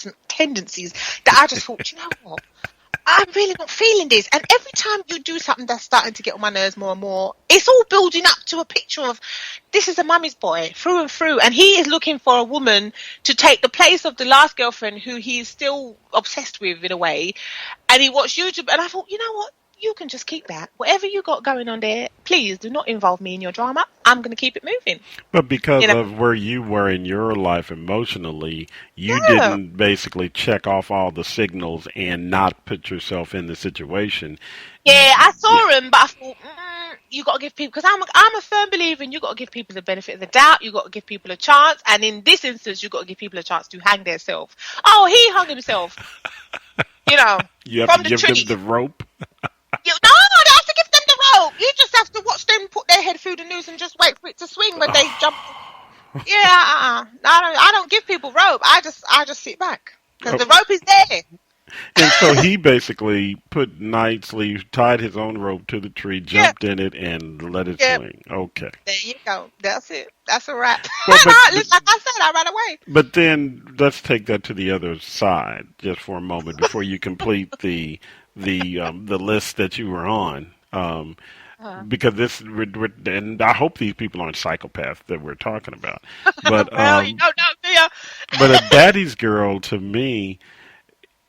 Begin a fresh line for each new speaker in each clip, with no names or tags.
traits and tendencies that I just thought, you know what? I'm really not feeling this. And every time you do something that's starting to get on my nerves more and more, it's all building up to a picture of this is a mummy's boy through and through. And he is looking for a woman to take the place of the last girlfriend who he's still obsessed with in a way. And he watched YouTube. And I thought, you know what? You can just keep that. Whatever you got going on there, please do not involve me in your drama. I'm going to keep it moving.
But because of where you were in your life emotionally, you didn't basically check off all the signals and not put yourself in the situation.
Yeah, I saw him, but I thought, you got to give people, because I'm a firm believer in you got to give people the benefit of the doubt. You got to give people a chance. And in this instance, you got to give people a chance to hang themselves. Oh, he hung himself. You have
from to give them the rope.
No, they have to give them the rope. You just have to watch them put their head through the noose and just wait for it to swing when they jump. Yeah, I don't give people rope. I just sit back because the rope is there.
And so he basically tied his own rope to the tree, jumped in it, and let it swing. Okay.
There you go. That's it. That's a wrap.
Well,
like I said, I ran away.
But then let's take that to the other side just for a moment before you complete the list that you were on. Because and I hope these people aren't psychopaths that we're talking about. But
well, you don't know, do you?
But a daddy's girl, to me,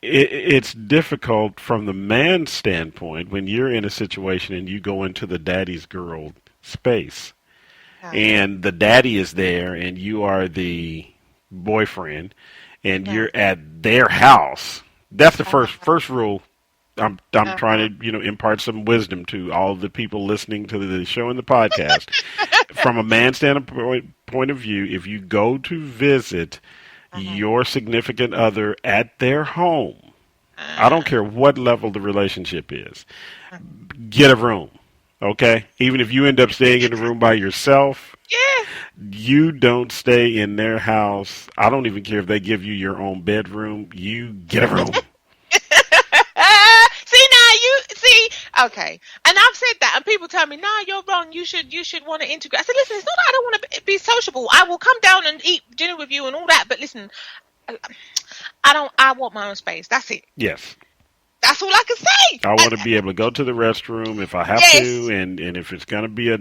it's difficult from the man's standpoint when you're in a situation and you go into the daddy's girl space, and the daddy is there, and you are the boyfriend, and you're at their house. That's the first rule. I'm trying to impart some wisdom to all the people listening to the show and the podcast. From a man's point of view, if you go to visit your significant other at their home, I don't care what level the relationship is, get a room, okay? Even if you end up staying in the room by yourself, you don't stay in their house. I don't even care if they give you your own bedroom. You get a room.
Okay, and I've said that, and people tell me, "No, you're wrong. You should want to integrate." I said, "Listen, it's not that I don't want to be sociable. I will come down and eat dinner with you and all that, but listen, I want my own space. That's it.
Yes,
that's all I can say.
I want to be able to go to the restroom if I have to, and if it's gonna be a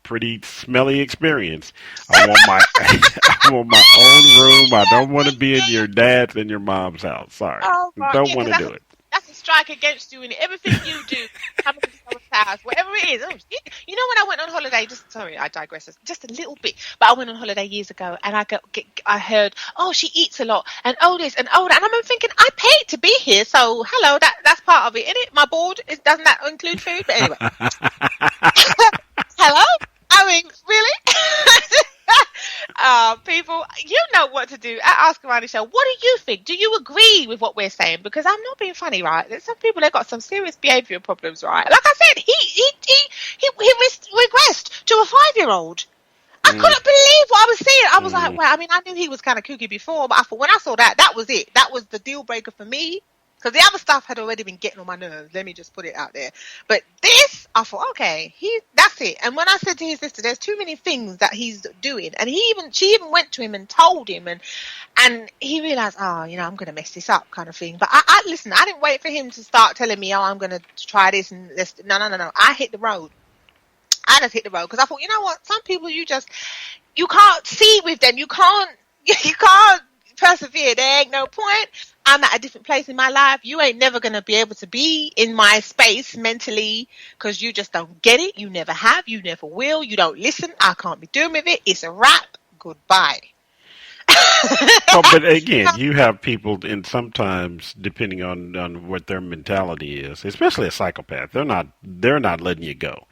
pretty smelly experience, I want my own room. I don't want to be in your dad's and your mom's house. Sorry, don't want to do it."
That's a strike against you in everything you do. Coming to someone's house, whatever it is. You know, when I went on holiday, I digress just a little bit, but I went on holiday years ago, and I heard, oh, she eats a lot, and oh this and oh that, and I'm thinking, I paid to be here, so hello, that's part of it, isn't it? My board doesn't that include food? But anyway, hello. I mean, really? People, you know what to do at Ask-Avani-Show. What do you think? Do you agree with what we're saying? Because I'm not being funny, right? There's some people that got some serious behavioural problems, right? Like I said, he regressed to a 5-year-old. I couldn't believe what I was seeing. I was like, well, I mean, I knew he was kind of kooky before, but I thought when I saw that was it. That was the deal breaker for me. Because the other stuff had already been getting on my nerves. Let me just put it out there. But this, I thought, okay, that's it. And when I said to his sister, there's too many things that he's doing. And she even went to him and told him. And he realized, I'm going to mess this up kind of thing. But I listen, I didn't wait for him to start telling me, I'm going to try this and this. No. I hit the road. I just hit the road. Because I thought, you know what? Some people you can't see with them. You can't persevere. There ain't no point. I'm at a different place in my life. You ain't never going to be able to be in my space mentally because you just don't get it. You never have. You never will. You don't listen. I can't be doing with it. It's a wrap. Goodbye.
But again, you have people, and sometimes depending on what their mentality is, especially a psychopath, they're not letting you go.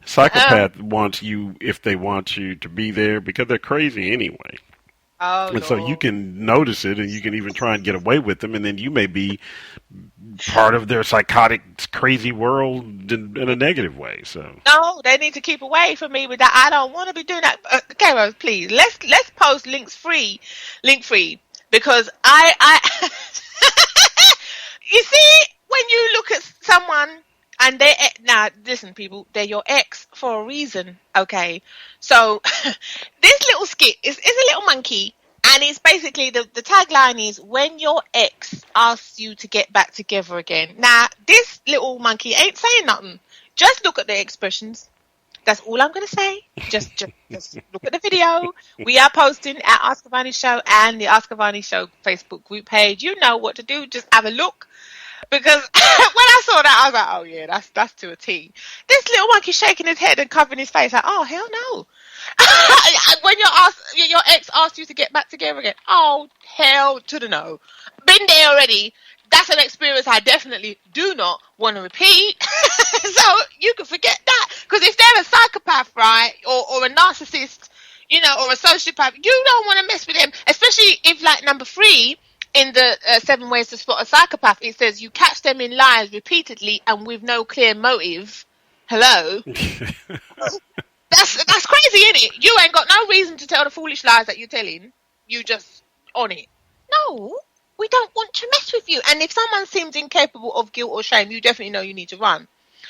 Psychopath wants you if they want you to be there because they're crazy anyway. And so you can notice it, and you can even try and get away with them, and then you may be part of their psychotic, crazy world in a negative way. So
no, they need to keep away from me with that. I don't want to be doing that. Okay, Rose, please let's post link free, because I you see when you look at someone. And now, listen, people, they're your ex for a reason, okay? So, this little skit is a little monkey, And it's basically, the tagline is, when your ex asks you to get back together again. Now, this little monkey ain't saying nothing. Just look at the expressions. That's all I'm going to say. Just look at the video. We are posting at Ask Avani Show and the Ask Avani Show Facebook group page. You know what to do. Just have a look. Because when I saw that, I was like, oh yeah, that's to a T. This little monkey shaking his head and covering his face like, oh, hell no. When your ex asked you to get back together again, oh, hell to the no. Been there already. That's an experience I definitely do not want to repeat. So you can forget that. Because if they're a psychopath, right, or a narcissist, you know, or a sociopath, you don't want to mess with them. Especially if, like, number 3 in the 7 ways to spot a psychopath, it says you catch them in lies repeatedly and with no clear motive. Hello? That's crazy, isn't it? You ain't got no reason to tell the foolish lies that you're telling. You just on it. No, we don't want to mess with you. And if someone seems incapable of guilt or shame, you definitely know you need to run.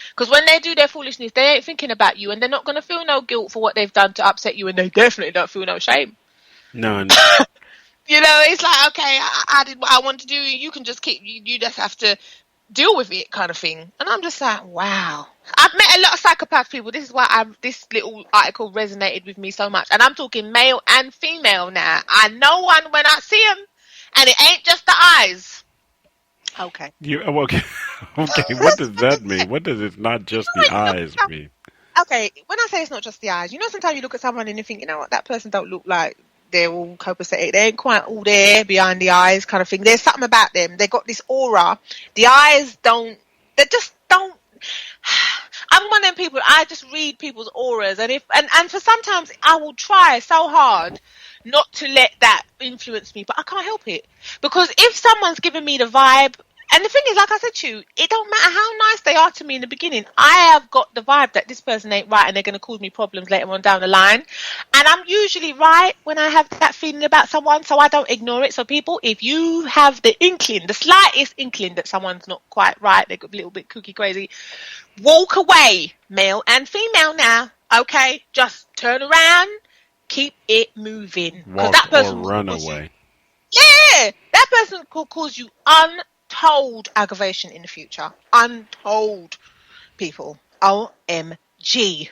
Because when they do their foolishness, they ain't thinking about you, and they're not going to feel no guilt for what they've done to upset you, and they definitely don't feel no shame.
No.
You know, it's like, okay, I did what I want to do. You can just you just have to deal with it, kind of thing. And I'm just like, wow. I've met a lot of psychopath people. This is why this little article resonated with me so much. And I'm talking male and female now. I know one when I see them, and it ain't just the eyes. Okay.
Okay. Okay. What does that mean? What does it's not just the eyes mean?
Okay. When I say it's not just the eyes, you know, sometimes you look at someone and you think, you know what, that person don't look like they're all copacetic. They ain't quite all there behind the eyes, kind of thing. There's something about them. They got this aura. The eyes don't. They just don't. I'm one of them people. I just read people's auras, and for sometimes I will try so hard not to let that influence me, but I can't help it, because if someone's giving me the vibe, and the thing is, like I said to you, it don't matter how nice they are to me in the beginning, I have got the vibe that this person ain't right and they're going to cause me problems later on down the line. And I'm usually right when I have that feeling about someone, so I don't ignore it. So people, if you have the inkling, the slightest inkling that someone's not quite right, they're a little bit kooky crazy, walk away, male and female now, okay? Just turn around, keep it moving.
Walk
that person
or run away.
Yeah, that person could cause you untold aggravation in the future. Untold, people. OMG.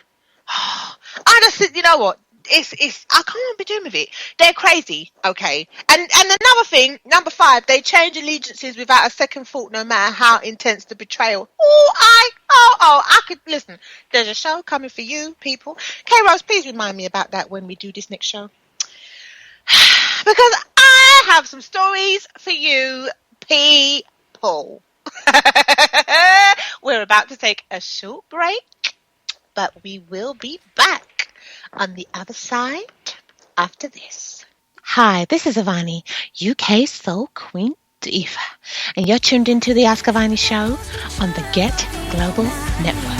I just said, you know what? I can't be doing with it. They're crazy, okay? And another thing, number 5, they change allegiances without a second thought, no matter how intense the betrayal. I could listen. There's a show coming for you, people. K-Rose, please remind me about that when we do this next show. Because I have some stories for you, people. We're about to take a short break, but we will be back on the other side after this. Hi, this is Avani, UK Soul Queen Diva, and you're tuned into the Ask Avani Show on the Get Global Network.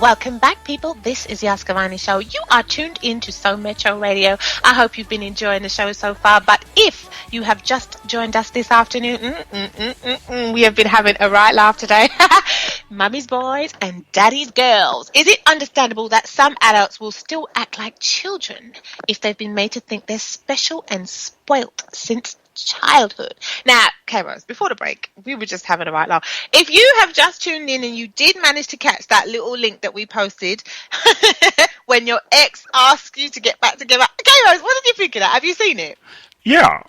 Welcome back, people. This is the Ask Avani Show. You are tuned in to SoMetro Radio. I hope you've been enjoying the show so far. But if you have just joined us this afternoon, we have been having a right laugh today. Mummy's boys and daddy's girls. Is it understandable that some adults will still act like children if they've been made to think they're special and spoilt since childhood? Now, K-Rose, before the break, we were just having a right laugh. If you have just tuned in and you did manage to catch that little link that we posted when your ex asked you to get back together, K-Rose, what did you think of that? Have you seen it?
Yeah.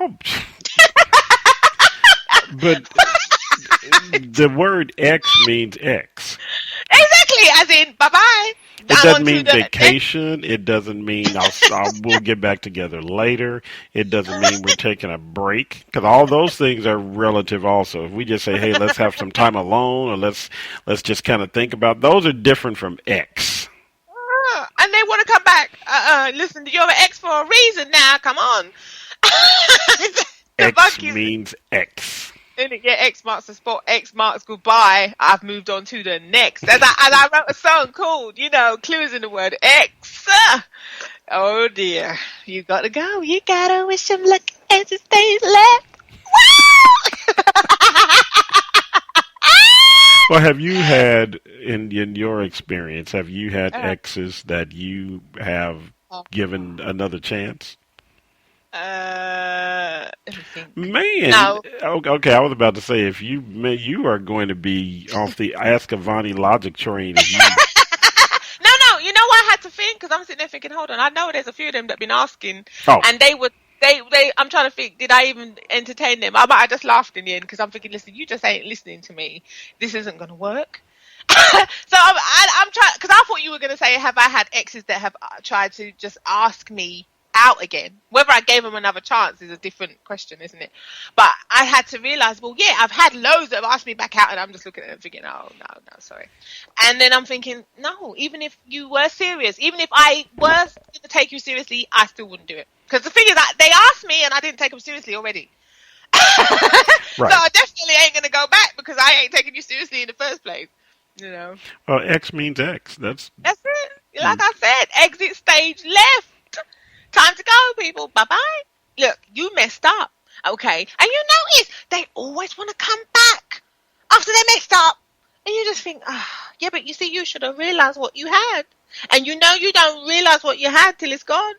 But the word ex means ex.
Exactly, as in, bye-bye.
It doesn't mean vacation. It doesn't mean we'll get back together later. It doesn't mean we're taking a break, because all those things are relative also. If we just say, hey, let's have some time alone, or let's just kind of think about, those are different from ex.
And they want to come back. Listen, you're an ex for a reason now. Come on.
Ex means ex.
Yeah, X marks the spot. X marks goodbye. I've moved on to the next. As I wrote a song called, clues in the word X. Oh dear, you gotta go. You gotta wish him luck as it stays left.
Well, have you had in your experience? Have you had exes that you have given another chance?
Let me think.
Man,
No.
okay, I was about to say if you are going to be off the Ask-Avani logic train if you.
No. You know why I had to think? Because I'm sitting there thinking, hold on. I know there's a few of them that been asking,
Oh,
and they would. I'm trying to think. Did I even entertain them? I might have just laughed in the end because I'm thinking, listen, you just ain't listening to me. This isn't going to work. So I'm trying because I thought you were going to say, have I had exes that have tried to just ask me out again? Whether I gave them another chance is a different question, isn't it? But I had to realize, well, yeah, I've had loads that have asked me back out, and I'm just looking at them thinking, oh no, sorry. And then I'm thinking, no, even if you were serious, even if I was going to take you seriously, I still wouldn't do it. Because the thing is that they asked me, and I didn't take them seriously already.
right.
So I definitely ain't going to go back because I ain't taking you seriously in the first place. You know.
Well, X means X. That's
it. Like I said, exit stage left. Time to go, people. Bye-bye. Look, you messed up. Okay. And you notice they always want to come back after they messed up. And you just think, yeah, but you see, you should have realized what you had. And you know you don't realize what you had till it's gone.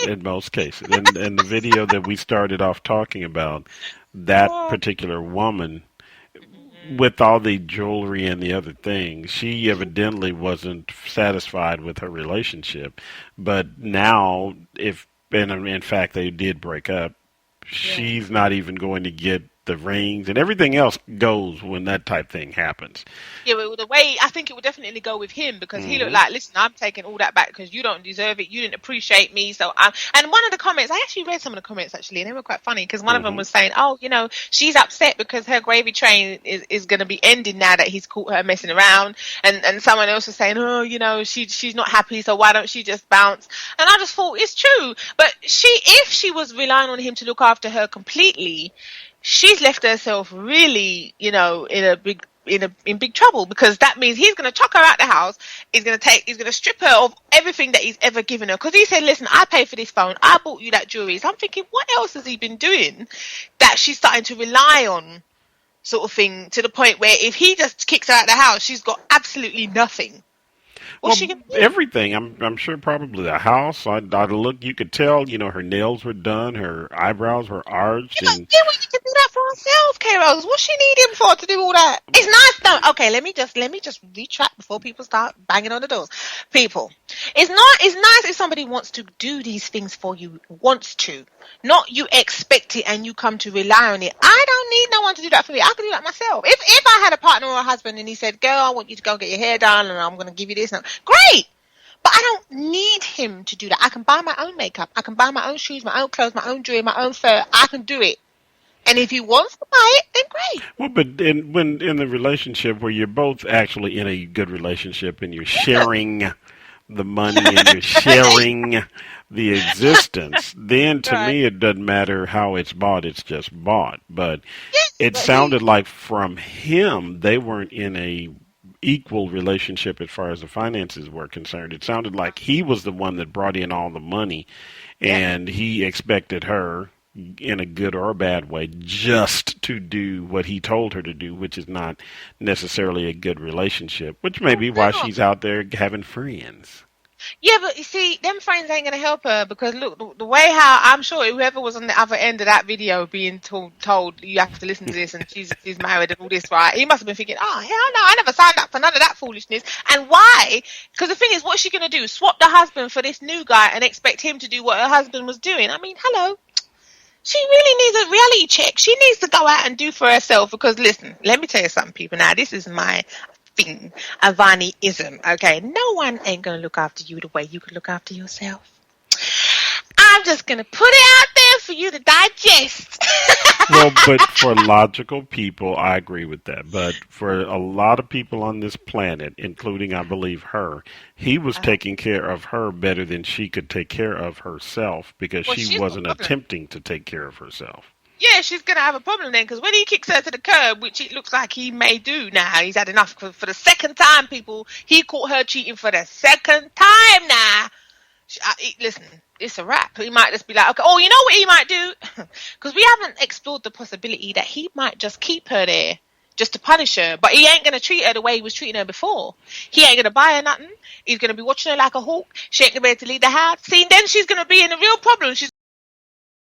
in most cases. And the video that we started off talking about, that particular woman, with all the jewelry and the other things, she evidently wasn't satisfied with her relationship. But now, and in fact they did break up, she's not even going to get the rings, and everything else goes when that type thing happens.
Yeah, but the way I think it would definitely go with him because he looked like, listen, I'm taking all that back because you don't deserve it. You didn't appreciate me. So and one of the comments, I actually read some of the comments actually, and they were quite funny because one of them was saying, oh, you know, she's upset because her gravy train is going to be ending now that he's caught her messing around. And someone else was saying, oh, you know, she's not happy, so why don't she just bounce? And I just thought it's true. But if she was relying on him to look after her completely, she's left herself really, you know, in big trouble because that means he's going to chuck her out the house. He's going to strip her of everything that he's ever given her. Because he said, listen, I paid for this phone. I bought you that jewelry. So I'm thinking, what else has he been doing that she's starting to rely on, sort of thing, to the point where if he just kicks her out the house, she's got absolutely nothing. What's she gonna do?
Everything. I'm sure probably the house. I'd look. You could tell. You know, her nails were done. Her eyebrows were arched.
Yeah, we need to do that for ourselves, K-Rose. What she need him for to do all that? It's nice though. Okay, let me just retract before people start banging on the doors. People, it's nice if somebody wants to do these things for you. Wants to, not you expect it and you come to rely on it. I don't need no one to do that for me. I can do that myself. If I had a partner or a husband and he said, "Girl, I want you to go get your hair done and I'm going to give you this," great. But I don't need him to do that. I can buy my own makeup. I can buy my own shoes, my own clothes, my own jewelry, my own fur. I can do it. And if he wants to buy it, then great.
Well, but when in the relationship where you're both actually in a good relationship and you're sharing the money and you're sharing the existence, then to me it doesn't matter how it's bought. It's just bought. But it sounded like from him they weren't in a equal relationship as far as the finances were concerned. It sounded like he was the one that brought in all the money, and he expected her, in a good or a bad way, just to do what he told her to do, which is not necessarily a good relationship, which may be why she's out there having friends.
Yeah, but you see, them friends ain't going to help her because look, the way how I'm sure whoever was on the other end of that video being told you have to listen to this and she's married and all this, right? He must have been thinking, oh, hell no, I never signed up for none of that foolishness. And why? Because the thing is, what's she going to do? Swap the husband for this new guy and expect him to do what her husband was doing? I mean, hello. She really needs a reality check. She needs to go out and do for herself because, listen, let me tell you something, people. Now, this is my thing, Avani-ism, okay? No one ain't going to look after you the way you could look after yourself. I'm just going to put it out there for you to digest.
Well, but for logical people, I agree with that. But for a lot of people on this planet, including, I believe, her, he was taking care of her better than she could take care of herself because she wasn't attempting to take care of herself.
Yeah, she's going to have a problem then because when he kicks her to the curb, which it looks like he may do now, he's had enough for the second time, people. He caught her cheating for the second time now. Listen, it's a wrap. He might just be like, okay, oh, you know what he might do? Because we haven't explored the possibility that he might just keep her there just to punish her. But he ain't going to treat her the way he was treating her before. He ain't going to buy her nothing. He's going to be watching her like a hawk. She ain't going to be able to leave the house. See, then she's going to be in a real problem. She's